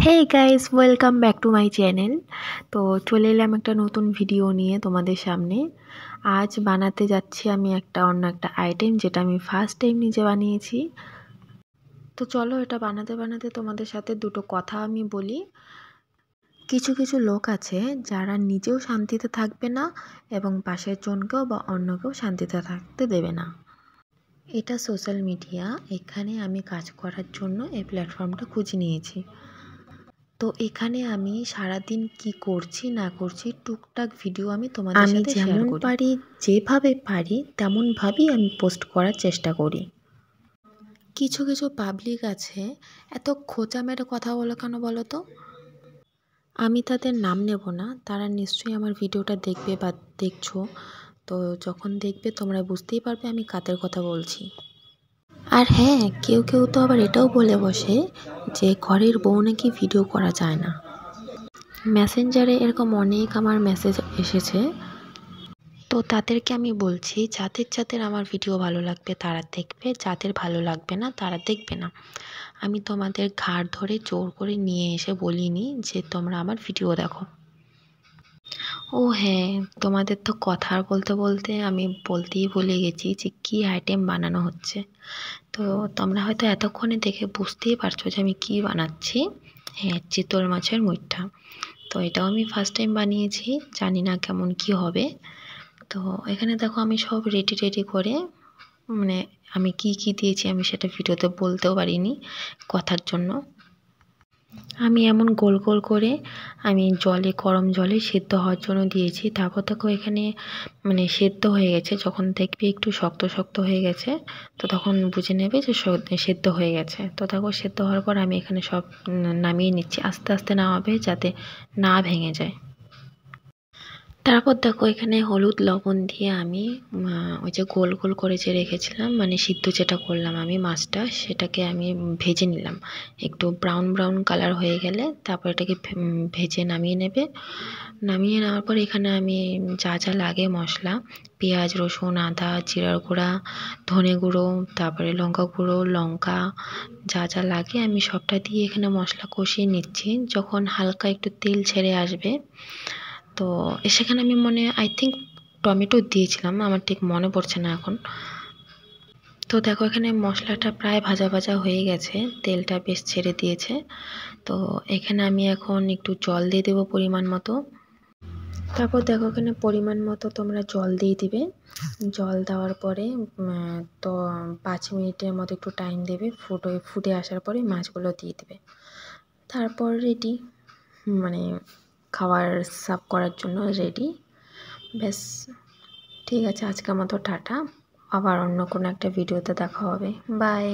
Hey guys, welcome back to my channel. তো চলে এলাম একটা নতুন ভিডিও নিয়ে তোমাদের সামনে। আজ বানাতে যাচ্ছি আমি অন্য একটা আইটেম, যেটা আমি ফার্স্ট টাইম নিজে বানিয়েছি। তো চলো এটা বানাতে বানাতে তোমাদের সাথে দুটো কথা আমি বলি। কিছু কিছু লোক আছে যারা নিজেও শান্তিতে থাকবে না এবং পাশের জনকেও বা অন্যকেও শান্তিতে থাকতে দেবে না। এটা সোশ্যাল মিডিয়া, এখানে আমি কাজ করার জন্য এই প্ল্যাটফর্মটা খুঁজে নিয়েছি। তো এখানে আমি সারাদিন কি করছি না করছি টুকটাক ভিডিও আমি তোমাদের সাথে শেয়ার করি। পারি যেভাবে পারি তেমনভাবেই আমি পোস্ট করার চেষ্টা করি। কিছু কিছু পাবলিক আছে এত খোঁচা মেরে কথা বলো কেন বলো তো? আমি তাদের নাম নেব না, তারা নিশ্চয়ই আমার ভিডিওটা দেখবে বা দেখছো। তো যখন দেখবে তোমরা বুঝতেই পারবে আমি কাদের কথা বলছি। আর হ্যাঁ, কেউ কেউ তো আবার এটাও বলে বসে যে ঘরের বউ নাকি ভিডিও করা যায় না। মেসেঞ্জারে এরকম অনেক আমার মেসেজ এসেছে। তো তাদেরকে আমি বলছি, যাদের যাদের আমার ভিডিও ভালো লাগবে তারা দেখবে, যাদের ভালো লাগবে না তারা দেখবে না। আমি তোমাদের ঘাড় ধরে জোর করে নিয়ে এসে বলিনি যে তোমরা আমার ভিডিও দেখো। ও হ্যাঁ, তোমাদের তো কথা বলতে বলতে আমি বলতেই ভুলে গেছি যে কী আইটেম বানানো হচ্ছে। তো তোমরা হয়তো এতক্ষণে দেখে বুঝতেই পারছো যে আমি কী বানাচ্ছি। হ্যাঁ, চিতল মাছের মুইঠা। তো এটাও আমি ফার্স্ট টাইম বানিয়েছি, জানি না কেমন কি হবে। তো এখানে দেখো আমি সব রেডি করে, মানে আমি কি কি দিয়েছি আমি সেটা ভিডিওতে বলতেও পারিনি কথার জন্য। আমি এমন গোল গোল করে আমি গরম জলে সেদ্ধ হওয়ার জন্য দিয়েছি। তারপর দেখো এখানে মানে সেদ্ধ হয়ে গেছে। যখন দেখবে একটু শক্ত শক্ত হয়ে গেছে তো তখন বুঝে নেবে যে সেদ্ধ হয়ে গেছে। তো দেখো সেদ্ধ হওয়ার পর আমি এখানে সব নামিয়ে নিচ্ছি। আস্তে আস্তে নামাবে যাতে না ভেঙে যায়। তারপর দেখো এখানে হলুদ লবণ দিয়ে আমি ওই যে গোল গোল করে যে রেখেছিলাম, মানে সিদ্ধ যেটা করলাম আমি মাছটা, সেটাকে আমি ভেজে নিলাম। একটু ব্রাউন ব্রাউন কালার হয়ে গেলে তারপর এটাকে ভেজে নামিয়ে নেবে। নামিয়ে নেওয়ার পর এখানে আমি যা যা লাগে মশলা, পেঁয়াজ রসুন আদা জিরার গুঁড়া ধনে গুঁড়ো তারপরে লঙ্কা গুঁড়ো লঙ্কা যা যা লাগে আমি সবটা দিয়ে এখানে মশলা কষিয়ে নিচ্ছি। যখন হালকা একটু তেল ছেড়ে আসবে তো সেখানে আমি আই থিঙ্ক টমেটো দিয়েছিলাম, আমার ঠিক মনে পড়ছে না এখন। তো দেখো এখানে মশলাটা প্রায় ভাজা ভাজা হয়ে গেছে, তেলটা বেশ ছেড়ে দিয়েছে। তো এখানে আমি এখন একটু জল দিয়ে দেবো পরিমাণ মতো। তারপর দেখো এখানে পরিমাণ মতো তোমরা জল দিয়ে দিবে। জল দেওয়ার পরে তো 5 মিনিটের মতো একটু টাইম দেবে, ফুটে আসার পরে মাছগুলো দিয়ে দেবে। তারপর রেডি, মানে খাবার সার্ভ করার জন্য রেডি। ব্যাস, ঠিক আছে, আজকের মতো টাটা। আবার অন্য কোনো একটা ভিডিওতে দেখা হবে। বাই।